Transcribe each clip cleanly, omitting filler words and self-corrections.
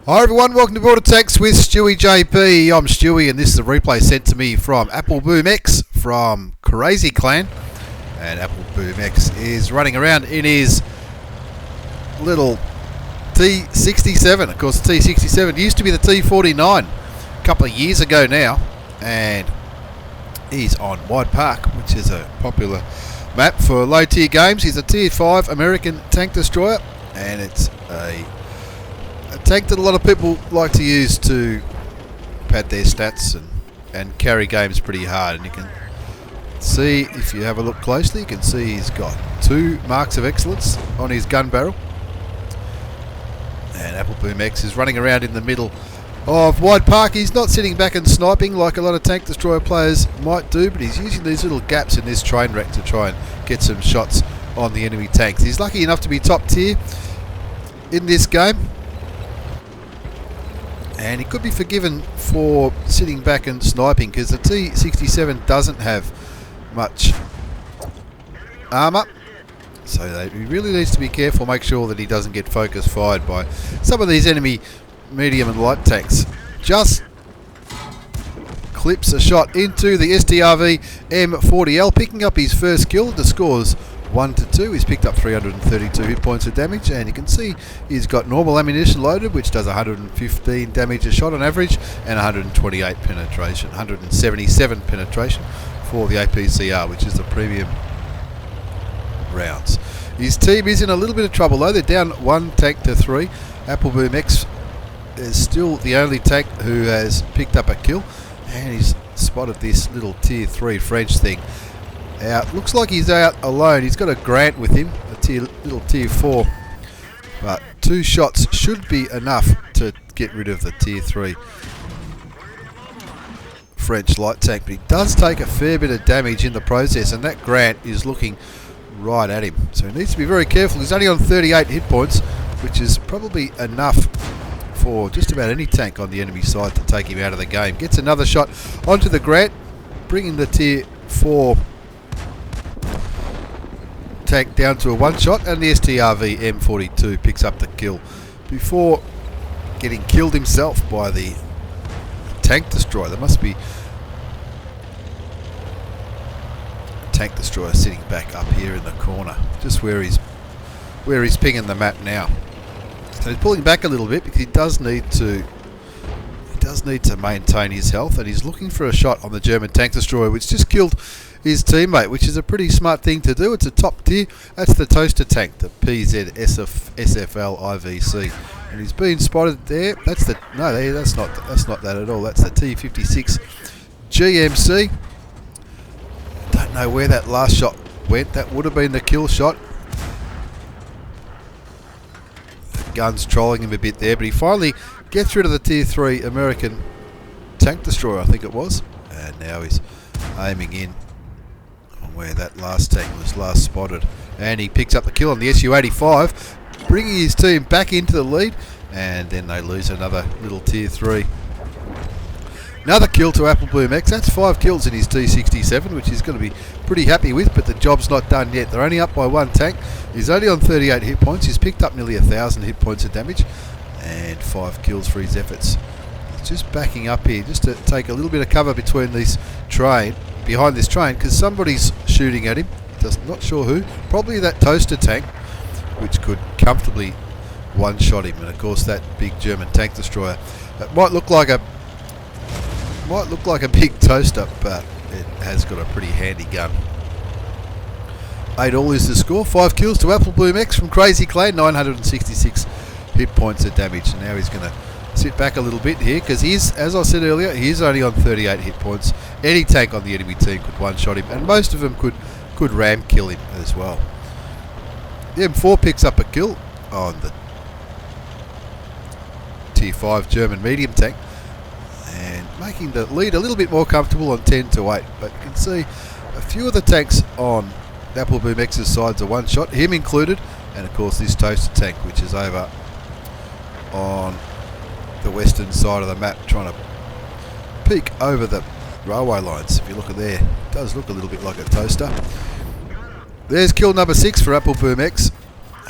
Hi everyone, welcome to Border Tanks with stewiejp. I'm Stewie and this is a replay sent to me from Apple Boom X from Crazy Clan. And Apple Boom X is running around in his little T67. Of course the T67 used to be the T49 a couple of years ago now. And he's on Wide Park, which is a popular map for low tier games. He's a Tier 5 American Tank Destroyer, and it's a tank that a lot of people like to use to pad their stats and carry games pretty hard. And you can see, if you have a look closely, you can see he's got 2 marks of excellence on his gun barrel. And Apple Boom X is running around in the middle of Wide Park. He's not sitting back and sniping like a lot of Tank Destroyer players might do, but he's using these little gaps in this train wreck to try and get some shots on the enemy tanks. He's lucky enough to be top tier in this game, and he could be forgiven for sitting back and sniping because the T67 doesn't have much armour. So he really needs to be careful, make sure that he doesn't get focus fired by some of these enemy medium and light tanks. Just clips a shot into the STRV M40L, picking up his first kill. The score's 1-2. He's picked up 332 hit points of damage, and you can see he's got normal ammunition loaded, which does 115 damage a shot on average, and 128 penetration, 177 penetration for the APCR, which is the premium rounds. His team is in a little bit of trouble though. They're down 1 tank to 3. Apple Boom X is still the only tank who has picked up a kill, and he's spotted this little Tier 3 French thing out. Looks like he's out alone. He's got a Grant with him, a little Tier 4, but 2 shots should be enough to get rid of the Tier 3 French light tank, but he does take a fair bit of damage in the process, and that Grant is looking right at him, so he needs to be very careful. He's only on 38 hit points, which is probably enough for just about any tank on the enemy side to take him out of the game. Gets another shot onto the Grant, bringing the Tier 4 tank down to a 1 shot, and the STRV M42 picks up the kill before getting killed himself by the Tank Destroyer. There must be Tank Destroyer sitting back up here in the corner, just where he's pinging the map now. So he's pulling back a little bit because he does need to maintain his health, and he's looking for a shot on the German Tank Destroyer, which just killed his teammate, which is a pretty smart thing to do. It's a top tier. That's the toaster tank, the PZ SFL IVC, and he's been spotted there. That's not that at all. That's the T56 GMC. Don't know where that last shot went. That would have been the kill shot. The gun's trolling him a bit there, but he finally gets rid of the Tier 3 American Tank Destroyer, I think it was, and now he's aiming in on where that last tank was last spotted, and he picks up the kill on the SU85, bringing his team back into the lead, and then they lose another little Tier 3. Another kill to Apple Boom X. That's 5 kills in his T67, which he's going to be pretty happy with, but the job's not done yet. They're only up by 1 tank. He's only on 38 hit points. He's picked up nearly 1,000 hit points of damage, and 5 kills for his efforts. He's just backing up here just to take a little bit of cover behind this train, because somebody's shooting at him. Not sure who. Probably that toaster tank, which could comfortably one-shot him. And of course that big German Tank Destroyer. It might look like a big toaster, but it has got a pretty handy gun. 8 all is the score. 5 kills to Apple Boom X from Crazy Clan, 966 hit points of damage. And now he's going to sit back a little bit here because he's, as I said earlier, he's only on 38 hit points. Any tank on the enemy team could one-shot him, and most of them could ram kill him as well. The M4 picks up a kill on the Tier 5 German medium tank, and making the lead a little bit more comfortable on 10-8. But you can see a few of the tanks on Apple Boom X's sides are one shot, him included, and of course this toaster tank, which is over on the western side of the map, trying to peek over the railway lines. If you look at there, it does look a little bit like a toaster. There's kill number 6 for Apple Boom X,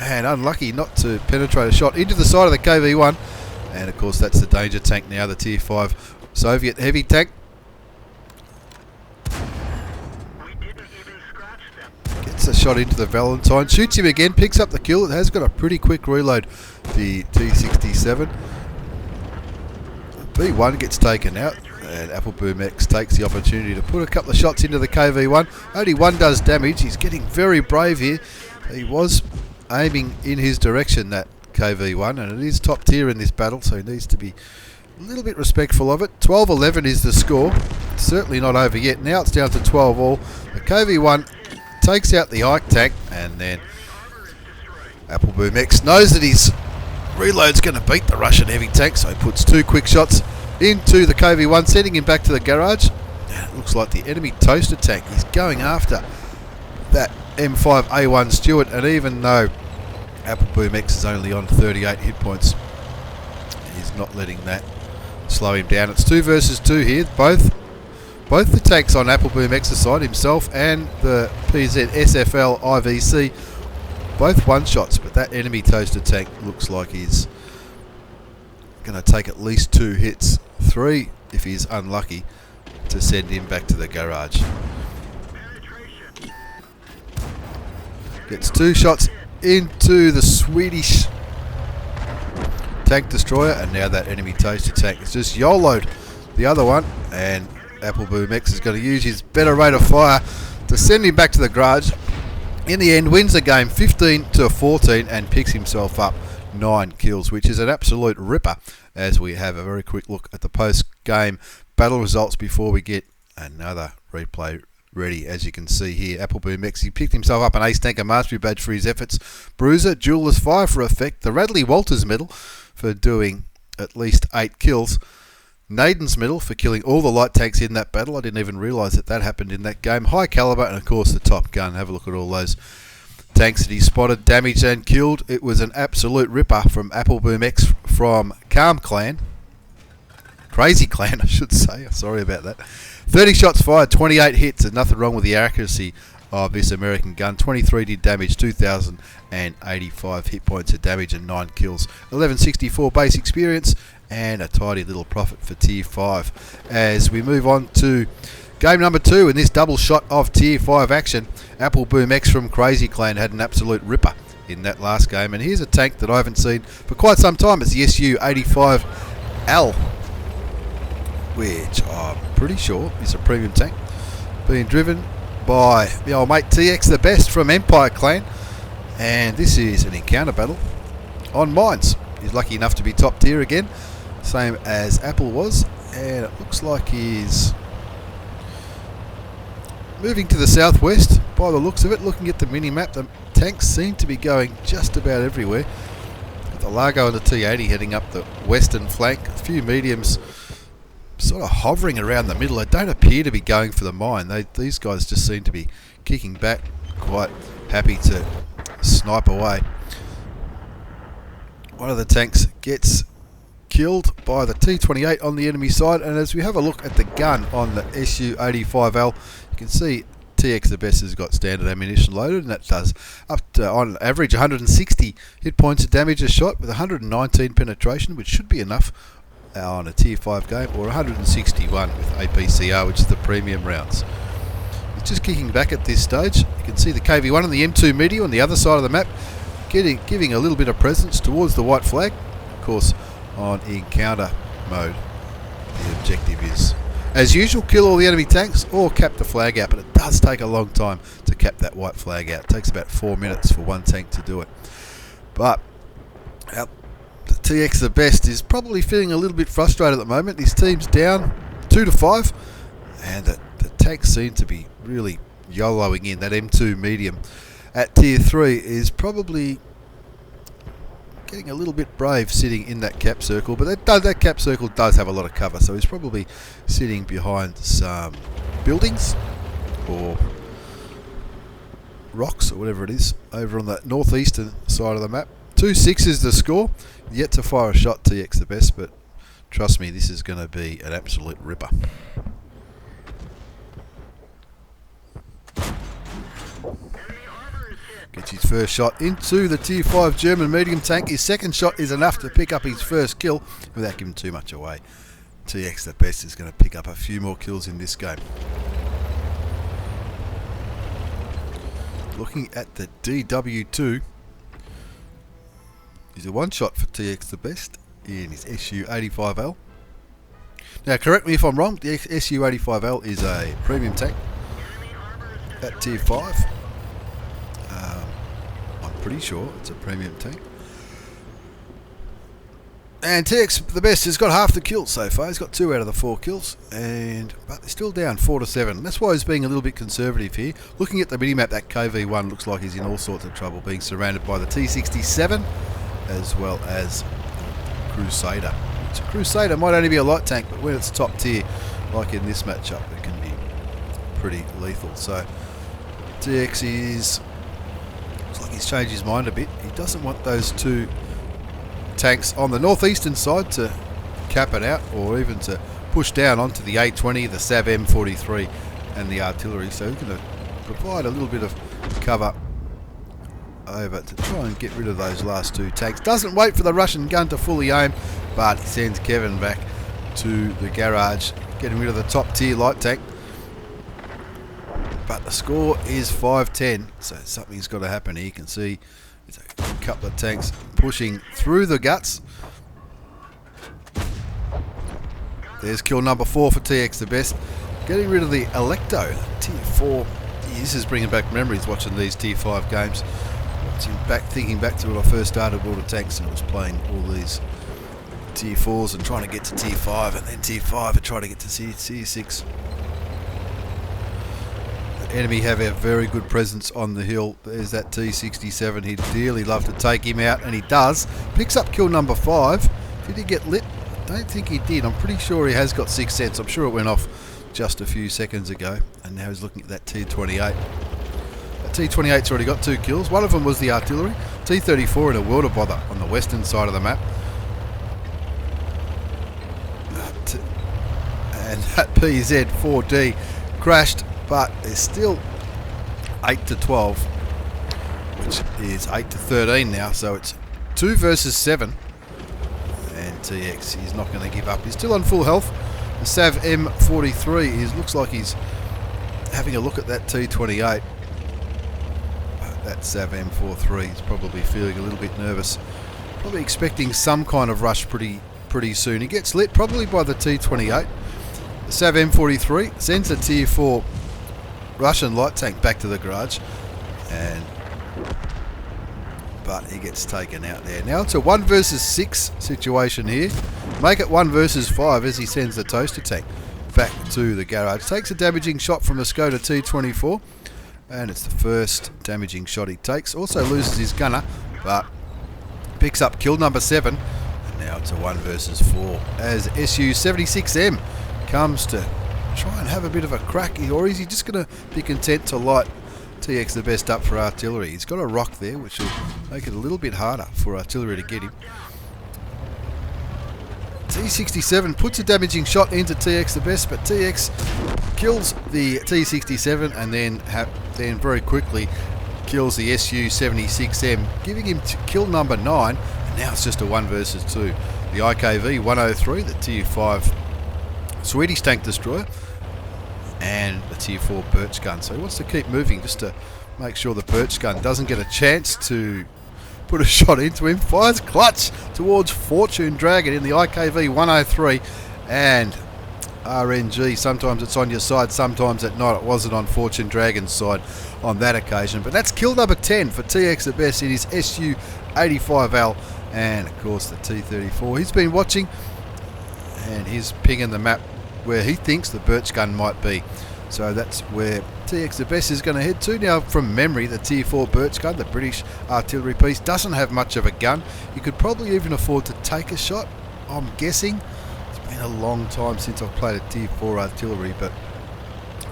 and unlucky not to penetrate a shot into the side of the KV1. And of course that's the danger tank now, the Tier 5 Soviet heavy tank. Gets a shot into the Valentine, shoots him again, picks up the kill. It has got a pretty quick reload, the T67. B1 gets taken out, and Apple Boom X takes the opportunity to put a couple of shots into the KV1. Only one does damage. He's getting very brave here. He was aiming in his direction, that KV1, and it is top tier in this battle, so he needs to be a little bit respectful of it. 12-11 is the score. It's certainly not over yet. Now it's down to 12 all. The KV1 takes out the Ike tank, and then Apple Boom X knows that his reload's going to beat the Russian heavy tank, so he puts two quick shots into the KV1, sending him back to the garage. And it looks like the enemy toaster tank is going after that M5A1 Stewart, and even though Apple Boom X is only on 38 hit points, he's not letting that slow him down. It's 2 versus 2 here. Both the tanks on Apple Boom X's side, himself and the PZ SFL IVC, both one shots, but that enemy toaster tank looks like he's going to take at least 2 hits, 3 if he's unlucky, to send him back to the garage. Gets 2 shots into the Swedish tank destroyer, and now that enemy toaster tank has just YOLO'd the other one, and Apple Boom X is going to use his better rate of fire to send him back to the garage. In the end, wins the game 15-14 and picks himself up 9 kills, which is an absolute ripper, as we have a very quick look at the post-game battle results before we get another replay ready. As you can see here, Apple Boom X, he picked himself up an Ace Tanker Mastery Badge for his efforts, Bruiser, Jeweler's Fire for effect, the Radley Walters Medal for doing at least 8 kills, Naden's Medal for killing all the light tanks in that battle. I didn't even realise that happened in that game. High Caliber, and of course the Top Gun. Have a look at all those tanks that he spotted, damaged and killed. It was an absolute ripper from Apple Boom X from Calm Clan. Crazy Clan, I should say. Sorry about that. 30 shots fired, 28 hits, and nothing wrong with the accuracy of this American gun. 23 did damage, 2,085 hit points of damage and 9 kills. 1164 base experience, and a tidy little profit for Tier 5. As we move on to game number 2 in this double shot of Tier 5 action, Apple Boom X from Crazy Clan had an absolute ripper in that last game. And here's a tank that I haven't seen for quite some time. It's the SU85L, which I'm pretty sure is a premium tank, being driven by the old mate TX the Best from Empire Clan. And this is an encounter battle on mines. He's lucky enough to be top tier again, same as Apple was, and it looks like he's moving to the southwest by the looks of it. Looking at the mini-map, the tanks seem to be going just about everywhere. Got the Largo and the T80 heading up the western flank, a few mediums sort of hovering around the middle. They don't appear to be going for the mine. These guys just seem to be kicking back, quite happy to snipe away. One of the tanks gets killed by the T28 on the enemy side, and as we have a look at the gun on the SU85L, you can see TX the Best has got standard ammunition loaded, and that does up to, on average, 160 hit points of damage a shot with 119 penetration, which should be enough on a Tier 5 game, or 161 with APCR, which is the premium rounds. It's just kicking back at this stage. You can see the KV1 and the M2 Meteor on the other side of the map, giving a little bit of presence towards the white flag. Of course, on encounter mode, the objective is, as usual, kill all the enemy tanks or cap the flag out, but it does take a long time to cap that white flag out. It takes about 4 minutes for one tank to do it. But the TX the Best is probably feeling a little bit frustrated at the moment. His team's down 2-5, and the tanks seem to be really YOLOing in. That M2 medium at Tier 3 is probably getting a little bit brave sitting in that cap circle, but that cap circle does have a lot of cover, so he's probably sitting behind some buildings or rocks or whatever it is over on the northeastern side of the map. 2-6 is the score. Yet to fire a shot, TX the Best, but trust me, this is going to be an absolute ripper. Gets his first shot into the Tier 5 German medium tank. His second shot is enough to pick up his first kill without giving too much away. TX the best is going to pick up a few more kills in this game. Looking at the DW2, he's a one shot for TX the best in his SU85L. Now correct me if I'm wrong, the SU85L is a premium tank at Tier 5. I'm pretty sure it's a premium tank. And TX the best has got half the kills so far. He's got 2 out of the 4 kills, but they're still down 4-7. That's why he's being a little bit conservative here. Looking at the minimap, that KV1 looks like he's in all sorts of trouble, being surrounded by the T67 as well as Crusader. So Crusader might only be a light tank, but when it's top tier, like in this matchup, it can be pretty lethal. So TX looks like he's changed his mind a bit. He doesn't want those 2 tanks on the northeastern side to cap it out, or even to push down onto the A20, the SAV M43 and the artillery. So he's going to provide a little bit of cover over to try and get rid of those last 2 tanks. Doesn't wait for the Russian gun to fully aim, but he sends Kevin back to the garage, getting rid of the top tier light tank. But the score is 5-10, so something's got to happen here. You can see there's a couple of tanks pushing through the guts. There's kill number 4 for TX the best, getting rid of the Electo, Tier 4. This is bringing back memories watching these Tier 5 games. Thinking back to when I first started World of Tanks, and I was playing all these Tier 4s and trying to get to Tier 5, and then Tier 5 and trying to get to Tier 6. The enemy have a very good presence on the hill. There's that T67. He'd dearly love to take him out, and he does. Picks up kill number 5. Did he get lit? I don't think he did. I'm pretty sure he has got 6th sense. I'm sure it went off just a few seconds ago, and now he's looking at that T28. T28's already got 2 kills. One of them was the artillery. T34 in a world of bother on the western side of the map. And that PZ4D crashed, but it's still 8-12, which is 8-13 now. So it's 2 versus 7. And TX is not going to give up. He's still on full health. The SAV M43 looks like he's having a look at that T28. That SAV M43 is probably feeling a little bit nervous. Probably expecting some kind of rush pretty soon. He gets lit probably by the T28. The SAV M43 sends a Tier 4 Russian light tank back to the garage, but he gets taken out there. Now it's a 1 versus 6 situation here. Make it 1 versus 5 as he sends the toaster tank back to the garage. Takes a damaging shot from a Skoda T24. And it's the first damaging shot he takes. Also loses his gunner, but picks up kill number 7. And now it's a 1 versus 4 as SU76M comes to try and have a bit of a crack. Or is he just going to be content to light TX the best up for artillery? He's got a rock there, which will make it a little bit harder for artillery to get him. T67 puts a damaging shot into TX the best, but TX kills the T67 and then very quickly kills the SU76M, giving him kill number 9. And now it's just a 1 versus 2. The IKV 103, the Tier 5 Swedish tank destroyer, and the Tier 4 Birch gun. So he wants to keep moving just to make sure the Birch gun doesn't get a chance to put a shot into him. Fires clutch towards Fortune Dragon in the IKV 103, and RNG, sometimes it's on your side, sometimes it's not. It wasn't on Fortune Dragon's side on that occasion, but that's kill number 10 for TX the best in his SU85L, and of course the T34. He's been watching, and he's pinging the map where he thinks the Birch gun might be. So that's where TX the best is going to head to. Now, from memory, the Tier 4 Birch gun, the British artillery piece, doesn't have much of a gun. You could probably even afford to take a shot, I'm guessing. It's been a long time since I've played a Tier 4 artillery, but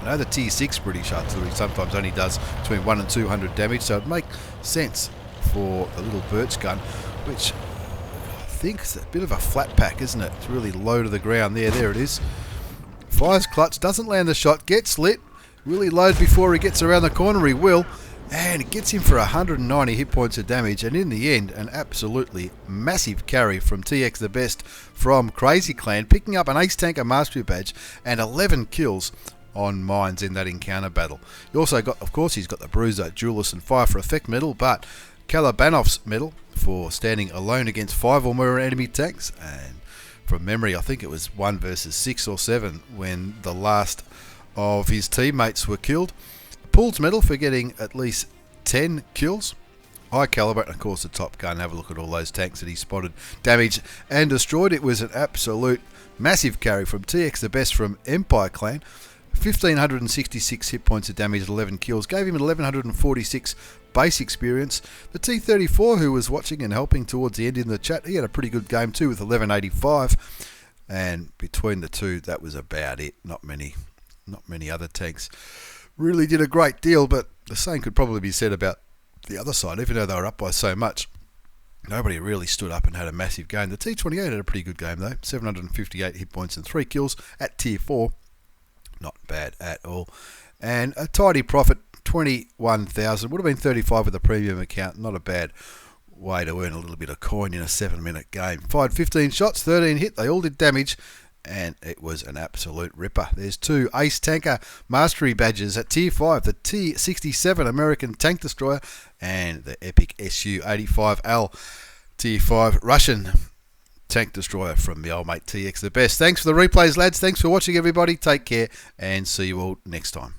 I know the Tier 6 British artillery sometimes only does between 100 and 200 damage, so it'd make sense for the little Birch gun, which I think is a bit of a flat pack, isn't it? It's really low to the ground there. There it is. Fires clutch, doesn't land the shot, gets lit. Will he load before he gets around the corner? He will. and it gets him for 190 hit points of damage, and in the end an absolutely massive carry from TX the Best from Crazy Clan, picking up an Ace Tanker Mastery Badge and 11 kills on mines in that encounter battle. He also got, of course, he's got the Bruiser, Duelist and Fire for Effect medal, but Kalabanov's medal for standing alone against 5 or more enemy tanks, and from memory I think it was 1 versus 6 or 7 when the last of his teammates were killed. Pool's medal for getting at least 10 kills. High caliber, and of course the Top Gun. Have a look at all those tanks that he spotted, damaged and destroyed. It was an absolute massive carry from TX the Best from Empire Clan. 1,566 hit points of damage, 11 kills, gave him 1,146 base experience. The T34, who was watching and helping towards the end in the chat, he had a pretty good game too with 1,185, and between the two that was about it. Not many other tanks really did a great deal, but the same could probably be said about the other side. Even though they were up by so much, nobody really stood up and had a massive game. The T28 had a pretty good game though, 758 hit points and 3 kills at tier 4. Not bad at all. And a tidy profit, 21,000. Would have been 35 with a premium account. Not a bad way to earn a little bit of coin in a 7-minute game. Fired 15 shots, 13 hit. They all did damage, and it was an absolute ripper. There's 2 Ace Tanker Mastery Badges at Tier 5. The T67 American Tank Destroyer and the epic SU85L Tier 5 Russian Tank Destroyer from the old mate TX the Best. Thanks for the replays, lads. Thanks for watching, everybody. Take care, and see you all next time.